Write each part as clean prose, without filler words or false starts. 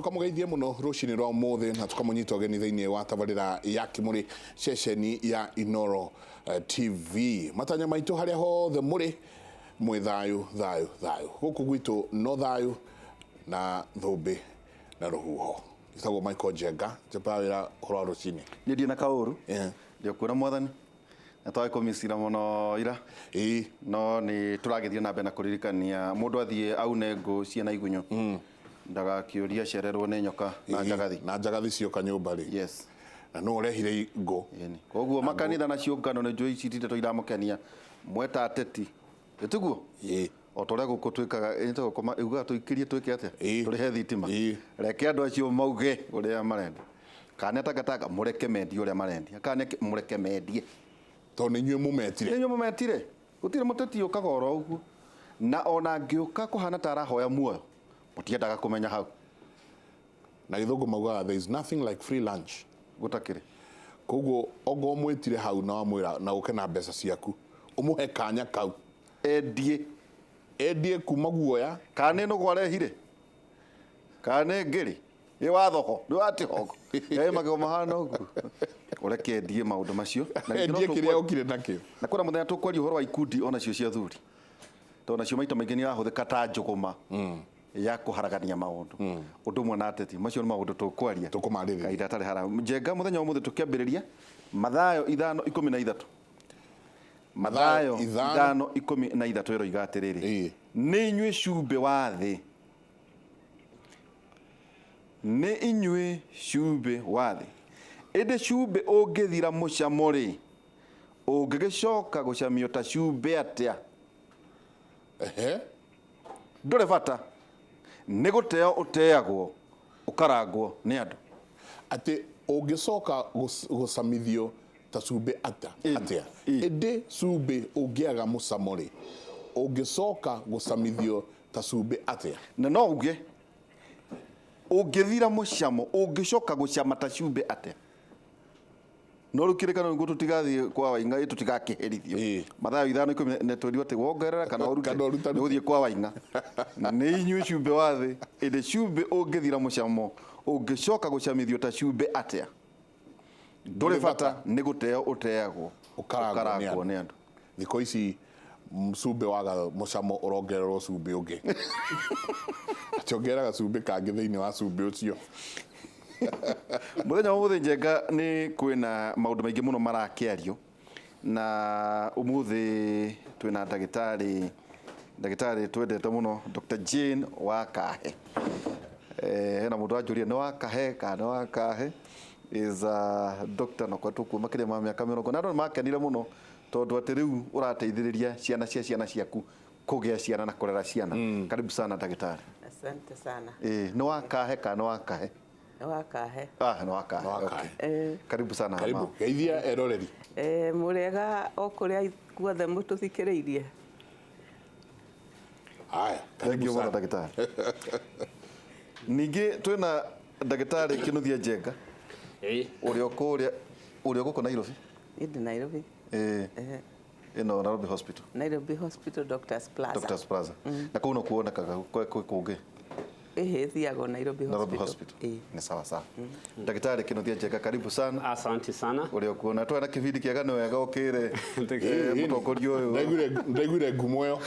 tukamugeithie muno rucini rwa muthe na tukamunyita ogeni thiini wa tabarira ya Kimuri ceceni ya Inoro TV. Matanya maitu haria hothe muri mwithayu thayu guku gwitu no thayu na thumbi na ruhuho. Gitagwo Michael Jenga jabawira horo rucini Nidi na kauru ndio kuna mwathani na twae komisira muno ira no ni turagithio na bena kuririkania mundu athie au nengo ciana igunyo ndaga kiuria cererwo ne nyoka na njagathi cio kanyumba ri yes na no urehire ngo koguo makanitha na ciungano ne njoi citite toiramukenia mweta ateti etuguo o tore guko twikaga into koma uga tuikirie twike atia turi he thitima reke andu acio mauge uria marenda kana takataka mureke mendie uria marendia kana mureke mendie to ni nywe mumetire gutire muteti ukagoro uguo na ona ngiuka kuhana tara hoya muoyo mutiendaga kumenya hau na githungu mauga there is nothing like free lunch gutakire koguo ogo mwitire hau na wamwira na ukena mbeca ciaku umuhe kanya kau endie kuma guoya kana no gwarehire kana ngiri ye wathoko ni watihogo magego mahana uguo ureke endie maundu macio na endie kiria ukire nakio na kuna muthenya tukwaria uhoro wa ikundi ona cio cia thuri tona cio maita maingi ni ahuthika ta njuguma ya kuharagania maundu undu mwe na ateti macio ni maundu tukwaria tukumaririria kaida tari hara Njenga muthenya umuthe tukiambiriria mathayo 5:13 mathayo 5:13 ero igatiriri ni inywe cumbe wa thi ni inywe cumbe wa thi ende cumbe ungithira mucamo ri ungigicoka gucamio ta cumbe atia ndure bata ni guteo uteagwo ukarangwo ni andu ati ungicoka gucamithio ta cumbe atia ende cumbe ungiaga mucamo ri ungicoka gucamithio ta cumbe atia na no uge ungithira mucamo ungicoka gucama ta cumbe atia no rukirikana ngo tutigathie kwa wainga tutigakiherithio mathayo 5:13 ati wongerera kana uruta ni uthie kwa wainga ni inywe cumbe wathi ende cumbe ungithira mucamo ungicoka gucamithio ta cumbe atia ndure bata ni guteo uteagwo ukarangwo ni andu thiko ici cumbe waga mucamo urongererwo cumbe ungi chongeraga cumbe kangi thiini wa cumbe ucio muthenya umuthe Njenga ni kwina maundu maingi muno marakiario na umuthi twina ndagitari twendete muno Dr. Jane Wakahe hena mundu ajuria ni Wakahe kana Wakahe is a doctor no kwa tuku makire ma miaka 40 na andu makenire muno tondu ati riu urateithiriria ciana ciaku kugia ciana na kurera ciana karibu sana ndagitari. Asante sana. Ni Wakahe kana Wakahe Wakahe. Ni Wakahe. Okay. Karibu sana. Karibu. Geithia eroreri. Murega okuria guothe mututhikiriirie. Haya, karibu sana ndagitari. Ningi twina ndagitari Kinuthia Njenga. Urio guko Nairobi. Idi Nairobi. Ino Nairobi Hospital. Nairobi Hospital Doctors Plaza. Na kuno kuonekaga kuge. Thiago Nairobi Hospital. Ni sawa sawa. Ndagitari Kinuthia Njenga karibu sana. Asante sana. Urio kuona twana kibindi kiaga no wega ukire. Mutokorio uyu. Ndaiguire ngumoyo.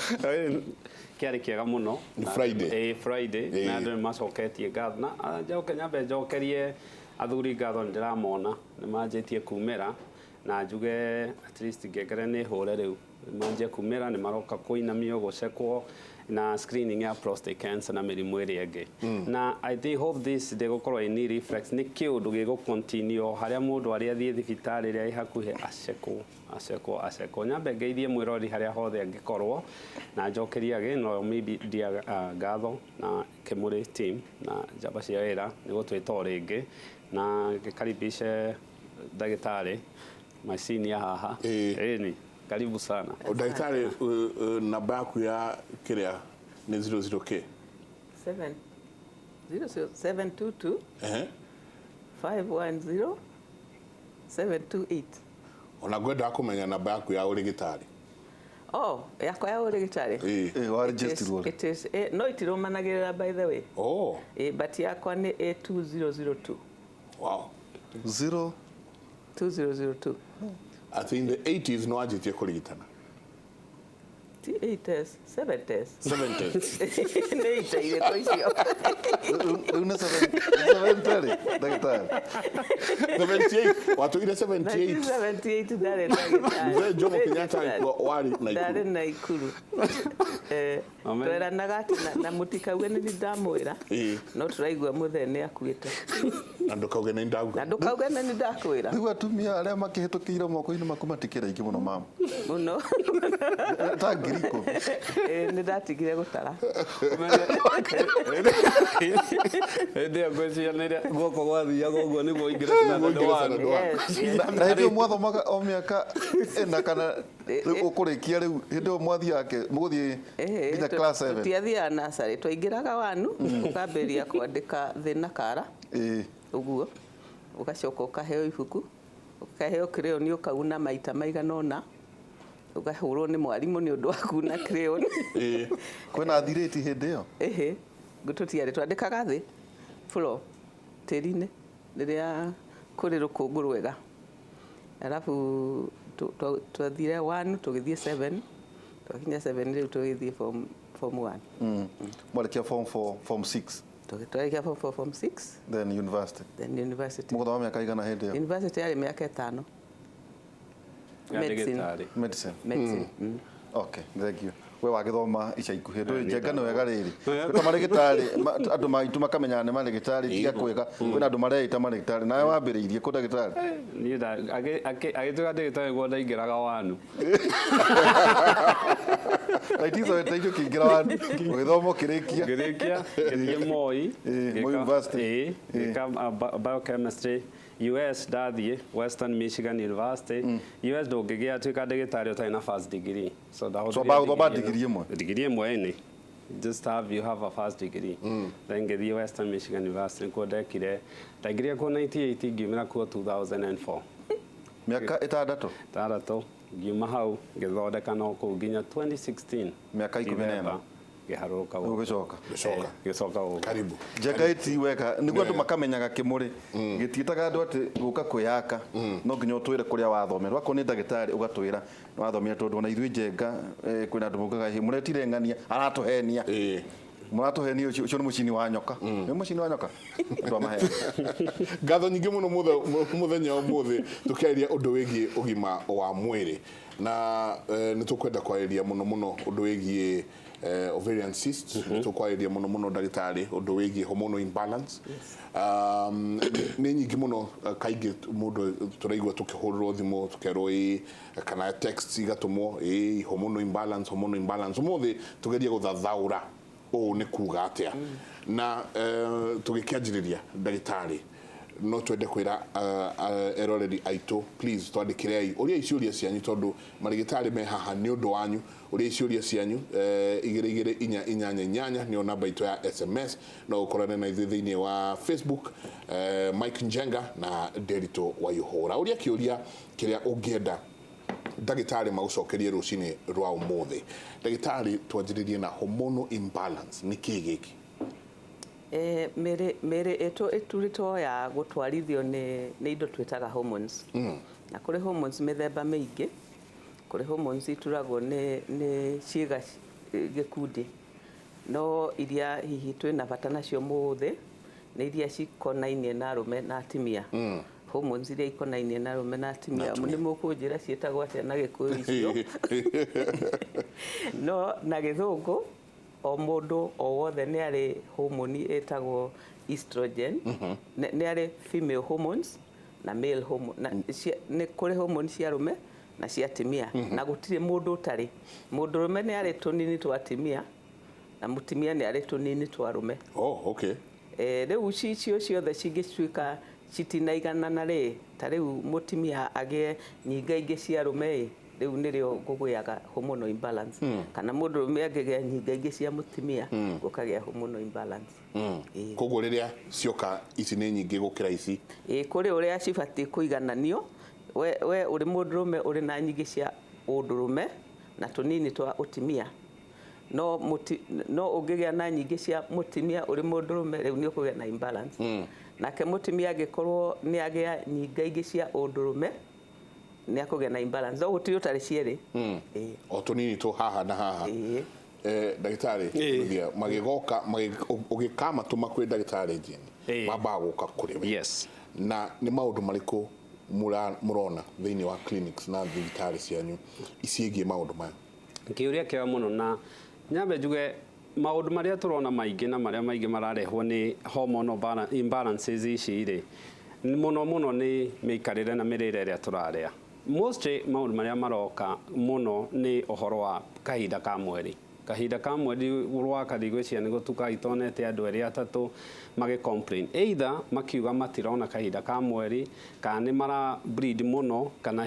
Kiari kiaga muno. Ni Friday. Friday. Na ndio macoketie gatho na njoke nyambe njokerie athuri gatho ndiramona ni manjitie kumera na njuge at least ngengere ni hure riu manje kumera ni maroka kuinamio gucekwo na screening ya prostate cancer na mirimu iri ingi na I hope this de gukorwo ni reflex ni kiundu gigo continue haria mundu ari athie thibitari ria ihakuhe acekwo nyambe ngeithie mwirori haria hothe angikorwo na njokeria age no maybe dia gatho na Kimuri team na jaba cia wira ni gutwita ringi na gikaribishe ndagitari masini haha ni karibu sana ndagitari namba yaku ya kiria ni 00k 722 510 728 ona gwenda kumenya namba yaku ya urigitari Oh, yakwa ya urigitari. Wa register. It is no itirumanagirira by the way. Oh. But yakwa ni A2002. Wow. 2002. I think the 80s no ajitie kurigitana. 80s, 70s. 70s. Nĩ iteire kwa icio. Rĩu nĩ 70 ndagĩtarĩ. 78 watuire 78. 78 ndarĩ ndagĩtarĩ. Mzee Jomo Kenyatta wari Naikuru. Ndarĩ Naikuru. Tweranaga atĩ na mũtikauge nĩ ndamwĩra. No tũraigua mũthee nĩ akuĩte. Na ndũkauge nĩ ndauga. Na ndũkauge nĩ ndakwĩra. Rĩu atumia arĩa makĩhĩtũkĩire moko-inĩ maku matikĩra ingĩ mũno mama. Mũno. Ta ngiriko. Nĩ ndatigire gũtara. Hĩndĩ ĩyo ngwĩciria guoko gwathiaga ũguo nĩguo ingĩre Standard One. Na hĩndĩ ĩyo mwathomaga o mĩaka ĩna kana ũkũrĩkia rĩu hĩndĩ ĩyo mwathiake mũgũthiĩ nginya class 7. Tũtiathiaga nursery, twaingĩraga wanu ũkambĩrĩria kwandĩka thĩ na kara ũguo ũgacoka ũkaheo ibuku ũkaheo crayon ũkauna maita maigana ũna ũkahũrwo nĩ mwarimũ nĩ ũndũ wa kuna crayon. Kwĩna thirĩti hĩndĩ ĩyo? Tũtiarĩ twandĩkaga thĩ floor tĩri-inĩ rĩrĩa kũrĩ rũkũngũ rwega. Alafu twathire 1 tũgĩthiĩ 7 twakinya 7 rĩu tũgĩthiĩ form 1. Mwarĩkia form 4 form 6. Twarĩkia form 4 form 6 then university. Mũgũthoma mĩaka igana hĩndĩ ĩyo? University yarĩ mĩaka 5. Medicine. Okay, thank you. We wagĩthoma ica ikuhĩ ndũĩ njenga nĩ wega rĩrĩ ta marĩgĩtarĩ andũ maitũ makamenyaga nĩ marĩgĩtarĩ tiga kwĩga kwĩna andũ mareĩta marĩgĩtarĩ nawe wambĩrĩirie kũ ndagĩtarĩ? Niĩ agĩtuĩka ndagĩtarĩ guo ndaingĩraga wanu. Aitizo weteithio kĩingĩra wanu ũgĩthoma ũkĩrĩkia? Ngĩrĩkia ngĩthiĩ Moi University gĩka biochemistry. US ndathiĩ Western Michigan University. US ndũngĩgĩa tuĩka ndagĩtarĩ ũtarĩ na first degree. So gũthoma degree ĩmwe? Degree ĩmwe ĩnĩ. Just you have a first degree. Then ngĩthiĩ Western Michigan University nĩkuo ndekire. Ndaingĩrire kuo 98 ngiumĩra kuo 2004. Mĩaka ĩtandatũ? Ngiuma hau ngĩthondeka no kũu nginya 2016. Mĩaka 14. Ngĩharũrũka gũcoka karibu njekaĩti weka nĩguo andũ makamenyaga kĩmũrĩ gĩtiĩtaga andũ atĩ gũka kwĩyaka no nginya ũtwĩre kũrĩa wathomera wakorwo nĩ ndagĩtarĩ ũgatwĩra nĩ wathomera tondũ ona ithuĩ njenga kwĩna andũ maugaga mũretire ng'ania aratũhenia mũratũhenia ũcio nĩ mũcini wa nyoka nĩ mũcini wa nyoka andũ amahenia. Ngatho nyingĩ mũno mũthenya ũmũthĩ tũkĩaria ũndũ wĩgiĩ ũgima wa mwĩrĩ na nĩ tũkwenda kwarĩria mũno ũndũ wĩgiĩ ovarian cysts tũkwarĩria mũno ndagĩtarĩ ũndũ wĩgiĩ hormonal imbalance. Nĩ nyingĩ mũno kaingĩ mũndũ tũraigua tũkĩhũrĩrwo thimũ tũkerwo kana text igatũmwo hormonal imbalance. Ũmũthĩ tũgerie gũthathaũra ũũ nĩ kuuga atĩa na tũgĩkĩanjĩrĩria ndagĩtarĩ no twende kwĩra eroreri aitũ please twandĩkĩrei ũrĩa ciũria cianyu tondũ marĩgĩtarĩ me haha nĩ ũndũ wanyu. Ũrĩa ciũria cianyu 2288 nĩyo namba itũ ya SMS no ũkorane na ithuĩ thĩinĩ wa Facebook Mike Njenga na Derito Waihũra. Ũrĩa kĩũria kĩrĩa ũngĩenda ndagĩtarĩ magũcokerie rũcinĩ rwa ũmũthĩ. Ndagĩtarĩ twanjĩrĩrie na hormonal imbalance nĩ kĩĩ gĩkĩ? Mĩrĩ ĩtũ ĩturĩtwo ya gũtwarithio nĩ indo twĩtaga hormones. Na kũrĩ hormones mĩthemba mĩingĩ. Kũrĩ hormones ituragwo nĩ ciĩga gĩkundi no iria hihi twĩna bata nacio mũthĩ nĩ iria cikonainie na arũme na atumia. Hormones iria ikonainie na arũme na atumia nĩ mũkũnjĩra ciĩtagwo atĩa na Gĩkũyũ icio. No na Gĩthũngũ o mũndũ o wothe nĩ arĩ hormone ĩtagwo estrogen. Nĩ arĩ female hormones na male hormone. Nĩ kũrĩ hormone cia arũme na cia atumia na gũtirĩ mũndũ ũtarĩ. Mũndũrũme nĩ arĩ tũnini twa atumia na mũtumia nĩ arĩ tũnini twa arũme. Okay. Rĩu icio ciothe cingĩtuĩka citinaiganana rĩ ta rĩu mũtumia agĩe nyinga ingĩ cia arũme rĩu nĩrĩo gũgĩaga hormonal imbalance. Kana mũndũrũme angĩgĩa nyinga ingĩ cia mũtumia gũkagĩa hormonal imbalance. Koguo rĩrĩa cioka ici nĩ nyingĩ gũkĩra ici kũrĩ ũrĩa cibatiĩ kũigananio we ũrĩ mũndũrũme ũrĩ na nyingĩ cia ũndũrũme na tunini twa utimia no ũngĩgĩa na nyingĩ cia mũtimia ũrĩ mũndũrũme rĩu nĩ ũkũgĩa na imbalance nake mũtimia angĩkorwo nĩ agĩa nyinga ingĩ cia ũndũrũme nĩ akũgĩa na imbalance no gũtirĩ ũtarĩ cierĩ o tunini tu haha na haha ndagĩtarĩ magĩgoka ũgĩkamatũma kwĩ ndagĩtarĩ njini mambaga gũka kũrĩ we na nĩ maũndũ marĩkũ mũrona thĩinĩ wa clinics na thibitarĩ cianyu iciĩgiĩ maũndũ maya? Kĩũria kĩega mũno na nyambe njuge maũndũ marĩa tũrona maingĩ na marĩa maingĩ mararehwo nĩ hormonal imbalances ici rĩ mũno nĩ mĩikarĩre na mĩrĩre ĩrĩa tũrarĩa. Mostly maũndũ marĩa maroka mũno nĩ ũhoro wa kahinda ka mweri. Kahinda ka mweri rwa karigwĩcia nĩ gũtuka itonete andũ erĩ atatũ magĩ complain either makiuga matirona kahinda ka mweri kana nĩ mara bleed mũno kana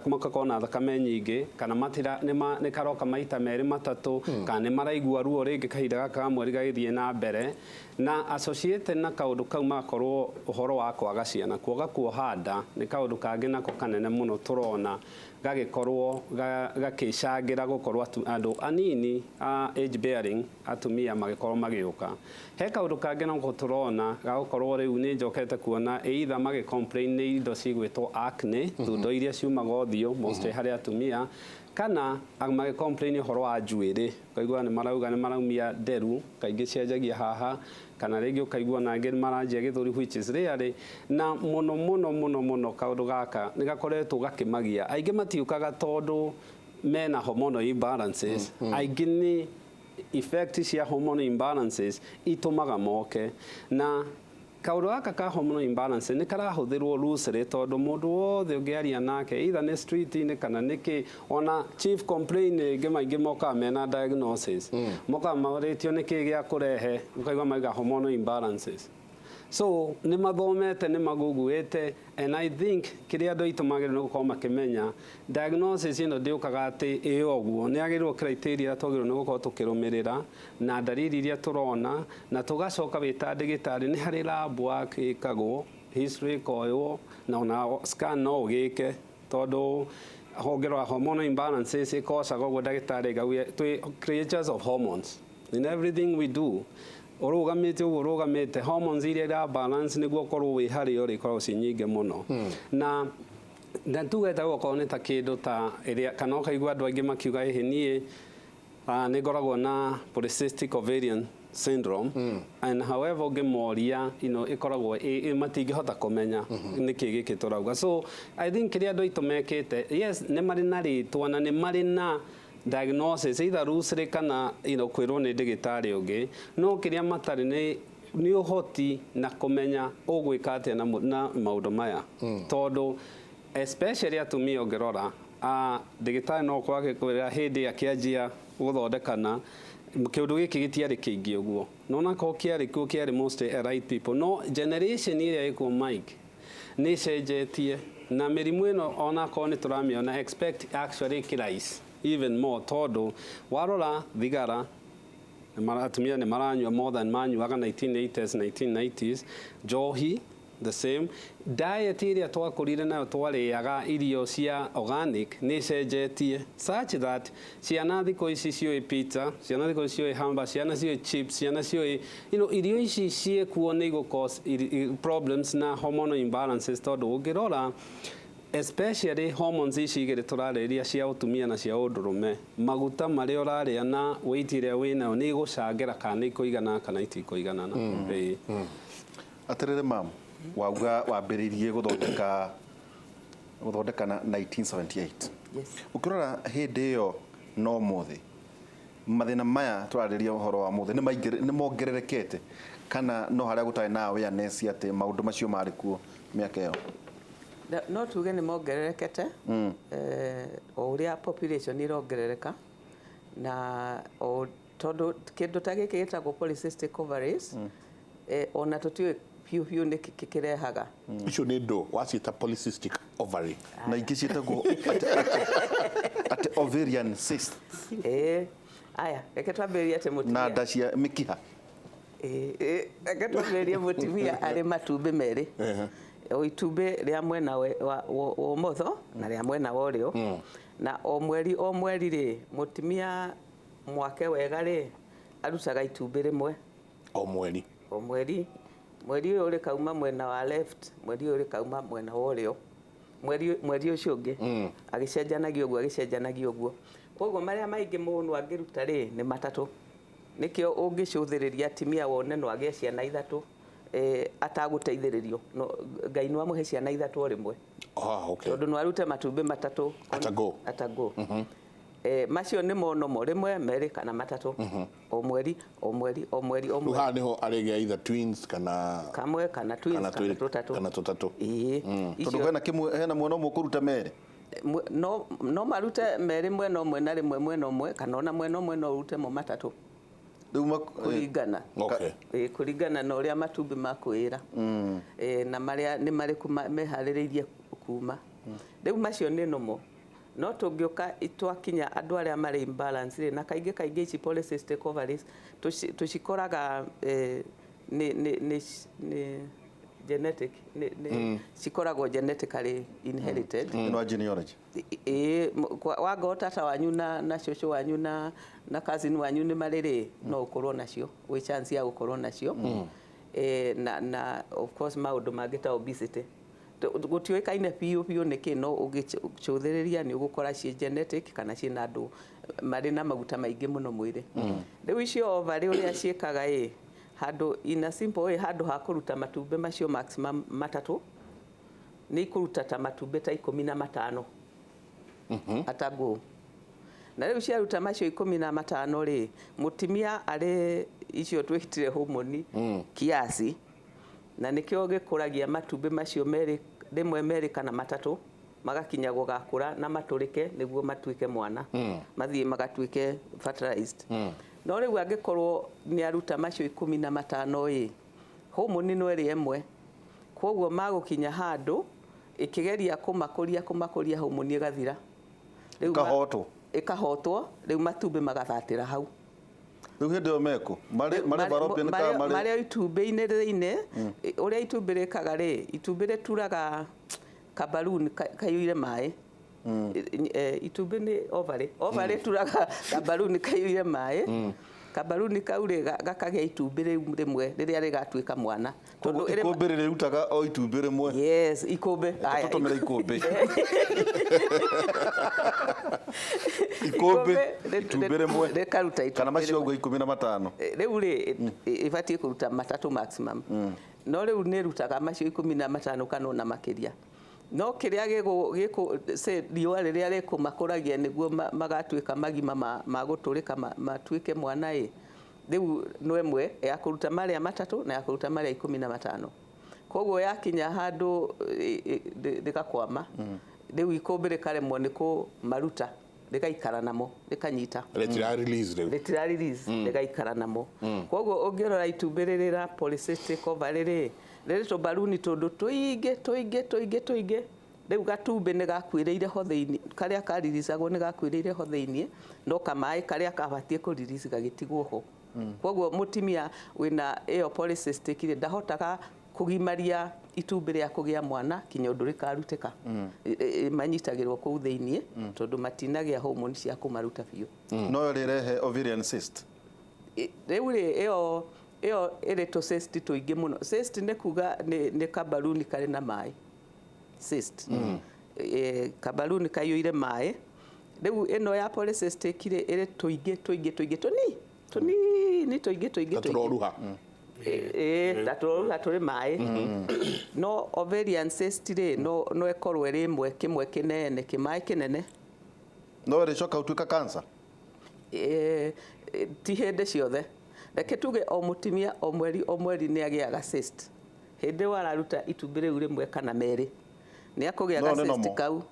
makakorwo na thakame nyingĩ kana nĩ karoka maita merĩ matatũ kana nĩ maraigua ruo rĩngĩ kahinda gaka ka mweri gagĩthiĩ na mbere na associated na kaũndũ kau magakorwo ũhoro wa kwaga ciana kuoga kuoha nda nĩ kaũndũ kangĩ nako kanene mũno tũrona gagĩkorwo gakĩcangĩra gũkorwo andũ anini age bearing atumia magĩkorwo magĩũka. He kaũndũ kangĩ nako tũrona gagũkorwo rĩu nĩ njokete kuona either magĩ complain nĩ indo cigwĩtwo acne thundo iria ciumaga ũthiũ mostly harĩ atumia kana magĩ complain ũhoro wa njuĩrĩ kaigua nĩ marauga nĩ maraumia nderu kaingĩ cianjagia haha kana rĩngĩ ũkaigua nangĩ maranjia gĩthũri which is rarely na mũno kaũndũ gaka nĩ gakoretwo gakĩmagia aingĩ matiũkaga tondũ mena hormonal imbalances aingĩ nĩ effect cia hormonal imbalances itũmaga moke na kaũndũ gaka ka hormonal imbalance nĩ karahũthĩrwo loosely tondũ mũndũ wothe ũngĩaria nake either nĩ street-inĩ kana nĩkĩ ona chief complain ĩngĩ maingĩ mokaga mena diagnosis mokaga marĩtio nĩkĩ gĩa kũrehe ũkaigua maiga hormonal imbalances so nĩ mathomete nĩ maguguĩte and I think kĩrĩa andũ aitũ magĩrĩirwo nĩ gũkorwo makĩmenya diagnosis ĩno ndĩũkaga atĩ ĩ ũguo nĩ agĩrĩirwo criteria twagĩrĩirwo nĩ gũkorwo tũkĩrũmĩrĩra na ndariri iria tũrona na tũgacoka wĩta ndagĩtarĩ nĩ harĩ lab work ĩkagwo history ĩkoywo na ona scan no ũgĩke tondũ hongerwa hormonal imbalances ĩkocaga ũguo ndagĩtarĩ gauye twĩ creatures of hormones in everything we do ũrũgamĩte hormones iria ira balance nĩguo korwo wĩ harĩa ũrĩ korwo ci nyingĩ mũno na tugeta gũkorwo nĩ ta kĩndũ ta ĩrĩa kana ũkaigua andũ aingĩ makiuga ĩhĩ niĩ nĩ ngoragwo na polycystic ovarian syndrome and however ũngĩmoria ĩkoragwo matingĩhota kũmenya nĩkĩ gĩkĩ tũrauga so I think kĩrĩa andũ aitũ mekĩte yes nĩ marĩ na rĩtwa na nĩ marĩ na diagnosis either loosely kana kwĩrwo nĩ ndagĩtarĩ ũngĩ no kĩrĩa matarĩ nĩ ũhoti na kũmenya ũgwĩka atĩa na maũndũ maya tondũ especially atumia ũngĩrora ndagĩtarĩ no ũkorwo agĩkwĩra hĩndĩ akĩanjia gũthondekana kĩũndũ gĩkĩ gĩtiarĩ kĩingĩ ũguo no nakorwo kĩarĩ mostly right people no generation ĩrĩa ĩkuo Mike nĩ cenjetie na mĩrimũ ĩno onakorwo nĩ tũramĩona expect actually kĩraici even more tondũ warora thigara atumia nĩ maranyua more than manyuaga 1980s 1990s njohi the same diet ĩrĩa twakũrire nayo twarĩaga irio cia organic nĩ cenjetie such that ciana thikũ ici ciũĩ pizza ciana thikũ ici ciũĩ hamburger ciana ciũĩ chips ciana ciũĩ irio ici ciĩkuo nĩ cause problems na hormonal imbalances tondũ ũngĩrora especially hormones ici igĩrĩ tũrarĩria cia ũtumia na cia ũndũrũme maguta marĩa ũrarĩa na weight ĩrĩa wĩnayo nĩ gũcangĩra kana nĩ kũigana kana itikũiganana atĩrĩrĩ mam wauga wambĩrĩirie gũthondeka na 1978 ũkĩrora hĩndĩ ĩyo no mũthĩ mathĩna maya tũrarĩria ũhoro wa mũthĩ nĩ mongererekete kana no harĩa gũtarĩ na awareness atĩ maũndũ macio marĩ kuo mĩaka ĩyo no tuge nĩ mongererekete o ũrĩa population irongerereka na tondũ kĩndũ ta gĩkĩ gĩtagwo polycystic ovaries ona tũtiũĩ piu nĩ kĩrehaga icio nĩ ndũ waciĩta polycystic ovary na ingĩ ciĩtagwo atĩ ovarian cyst aya reke twambĩrĩrie atĩ mũtumia na nda cia mĩkiha reke twambĩrĩrie mũtumia arĩ matumbĩ merĩ itumbĩ rĩa mwena wa ũmotho na rĩa mwena wa ũrĩo na o mweri ri mutimia mwake wega ri arutaga itumbĩ rĩmwe o mweri mweri ũyũ ũrĩ kauma mwena wa left, mweri ũyũ ũrĩ kauma mwena wa ũrĩo, mweri ũcio ũngĩ agĩcenjanagia ũguo. Koguo marĩa maingĩ mũno angĩruta rĩ nĩ matatũ. Nĩkĩo ũngĩcũthĩrĩria atimia wone no agĩe ciana ithatũ atagũteithĩrĩrio, Ngai no amũhe ciana ithatũ o rĩmwe. Tondũ no arute matumbĩ matatũ atago. Macio nĩ monomo rĩmwe merĩ kana matatũ o mweri. Haha nĩho arĩgĩa either twins kana kamwe kana twins kana tũtatũ. Tondũ hena mwana ũmwe kũruta merĩ. No marute merĩ mwena ũmwe na rĩmwe mwena ũmwe, kana ona mwena ũmwe no urute mo matatũ. Kũringana na ũrĩa matumbĩ makwĩra na marĩa nĩ marĩkũ meharĩrĩirie kuma. Rĩu macio nĩ nomo. No tũngĩũka twakinya andũ arĩa marĩ imbalance na kaingĩ ici polycystic ovaries tũcikoraga nĩ genetic, cikoragwo genetically inherited. No genealogy. Wanga tata wanyu na shosho wanyu na cousin wanyu nĩ marĩ no ũkorwo nacio, wĩ chance ya gũkorwo nacio. Na of course maũndũ mangĩ ta obesity gũtiũĩkaine biũ nĩkĩ, no ũgĩcũthĩrĩria nĩ ũgũkora ciĩ genetic kana ciĩ na andũ marĩ na maguta maingĩ mũno mwĩrĩ. Rĩu icio ovary ũrĩa ciĩkaga handũ in a simple handũ ha kũruta matumbĩ macio maximum matatũ nĩ ikũruta ta matumbĩ ta 15 atago. Na rĩu ciaruta macio 15 rĩ mutimia arĩ icio twĩtire homoni kiasi, na nĩkĩo gĩkũragia matumbĩ macio merĩ kana matatũ magakinya gũgakũra na matũrĩke nĩguo matuĩke mwana, mathiĩ magatuĩke fertilized. No rĩu angĩkorwo nĩ aruta macio 15 homoni no ĩrĩ ĩmwe, koguo magũkinya handũ ĩkĩgeria kũmakũria homoni ĩgathira, ĩkahotwo rĩu matumbĩ magathatĩra hau. Rĩu hĩndĩ ĩyo meko marĩ fallopian marĩ itumbĩ-inĩ thĩinĩ ũrĩa itumbĩ rĩkaga rĩ, itumbĩ rĩturaga kabaluni kaiyũire maĩ. Itumbĩ nĩ ovary turaga kabaluni kaiyũire maĩ. Kabaluni kau rĩ gakagĩa itumbĩ rĩu rĩmwe rĩrĩa rĩgatuĩka mwana. Tondũ ikũmbĩ rĩrutaga o itumbĩ rĩmwe. Yes, ikũmbĩ. Tũtũmĩra ikũmbĩ. Ikũmbĩ itumbĩ rĩmwe rĩkaruta itumbĩ kana macio ũguo 15. Rĩu rĩ ibatiĩ kũruta matatũ maximum. No rĩu nĩ rutaga macio 15 kana ona makĩria. No kĩrĩa riũa rĩrĩa rĩkũmakũragia nĩguo magatuĩka magima ma gũtũrĩka matuĩke mwana rĩu no ĩmwe ya kũruta marĩa matatũ na ya kũruta marĩa 15. Koguo yakinya handũ rĩgakwama, rĩu ikũmbĩ rĩkaremwo nĩ kũmaruta, rĩgaikara namo, rĩkanyita. Rĩtira release rĩgaikara namo. Koguo ũngĩrora itumbĩ rĩrĩ la polycystic ovary rĩrĩ tũbaluni tũndũ tũingĩ rĩu gatumbĩ nĩ gakuĩrĩire ho thĩinĩ, karĩa kariricagwo nĩ gakuĩrĩire ho thĩinĩ, no kamaĩ karĩa kabatiĩ kũririci gagĩtigwo ho. Koguo mutimia wĩna ĩyo polycystic ndahotaga kũgimaria itumbĩ rĩa kũgĩa mwana kinya ũndũ rĩkarutĩka. Manyitagĩrwo kũu thĩinĩ tondũ matinagĩa homoni cia kũmaruta biũ. No rĩrehe ovarian cyst. Rĩu ĩyo ĩrĩ tũcyst tũingĩ mũno. Cyst nĩ kuga nĩ kabaluni karĩ na maĩ. Cyst. Kabaluni kaiyũire maĩ. Rĩu ĩno ya polycystic ĩrĩ tũingĩ tũnini tũroruha. Tũroruha tũrĩ maĩ. No ovarian cyst no ĩkorwo ĩrĩ ĩmwe kĩmwe kĩnene kĩmaĩ kĩnene. No ĩrĩcoka gũtuĩka cancer. Ti hĩndĩ ciothe. Reke tuge o mutimia o mweri nĩ agĩaga cyst. Hĩndĩ wararuta itumbĩ rĩu rĩmwe kana merĩ nĩ akũgĩa cyst kau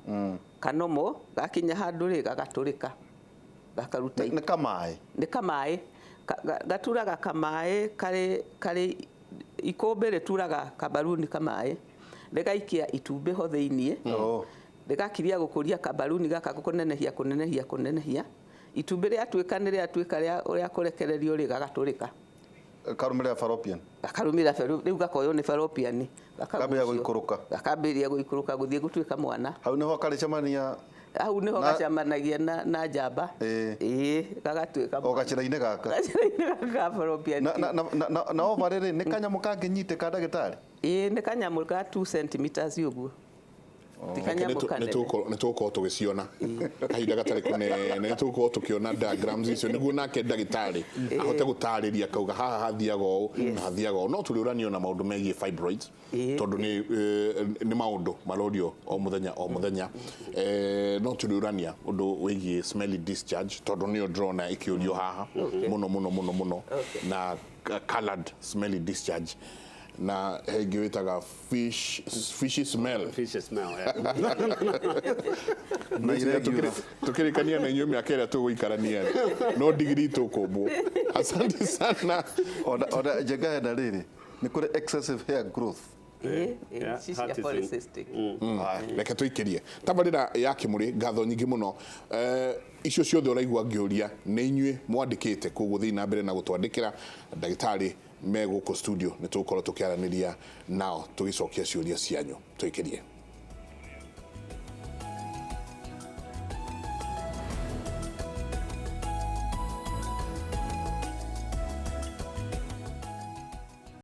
kanomo gakinya handũ gagatũrĩka gakaruta. Nĩ kamaĩ gaturaga kamaĩ karĩ ikũmbĩ rĩturaga kabaluni kamaĩ rĩgaikia itumbĩ ho thĩinĩ rĩgakiria gũkũria kabaluni gaka kũnenehia itumbĩ rĩatuĩka nĩ rĩatuĩka rĩa kũrekererio gagatũrĩka. Karumĩra fallopian. Karumĩra rĩu gakoywo nĩ fallopian. Gakambĩrĩria gũikũrũka gũthiĩ gũtuĩka mwana. Hau nĩho karĩcemania au niho gacamanagia na njamba gagatuĩka o gacĩra-inĩ gaka ga fallopian tube. na ova rĩrĩ nĩ kanyamũ kangĩnyitĩka ndagĩtarĩ? Nĩ kanyamũ ga 2 centimeters ũguo. Nĩ tũgũkorwo tũgĩciona kahinda gatarĩ kũnene, nĩ tũgũkorwo tũkĩona diagrams icio nĩguo nake ndagĩtarĩ ahote gũtarĩria kauga haha hathiaga ũũ na hathiaga ũũ. No tũrĩũranio na maũndũ megiĩ fibroids tondũ nĩ maũndũ marorio o mũthenya. No tũrĩũrania ũndũ wĩgiĩ smelly discharge tondũ nĩyo ndĩrona ĩkĩũrio haha mũno na coloured smelly discharge na hengĩ wĩtaga fishy smell. Tũkĩrĩkania na inyuĩ mĩaka ĩrĩa tũgũikarania no ndigiri tũkũmbwo. Asante sana. Ona njengahenda rĩrĩ nĩ kũrĩ excessive hair growth. Reke tũikĩrie tabarĩra ya Kĩmũrĩ, ngatho nyingĩ mũno. Icio ciothe ũraigua ngĩũria nĩ inyuĩ mwandĩkĩte, koguo thiĩ na mbere na gũtwandĩkĩra. Ndagĩtarĩ me gũkũ studio nĩ tũgũkorwo tũkĩaranĩria nao tũgĩcokia ciũria cianyu. Tũikĩrie.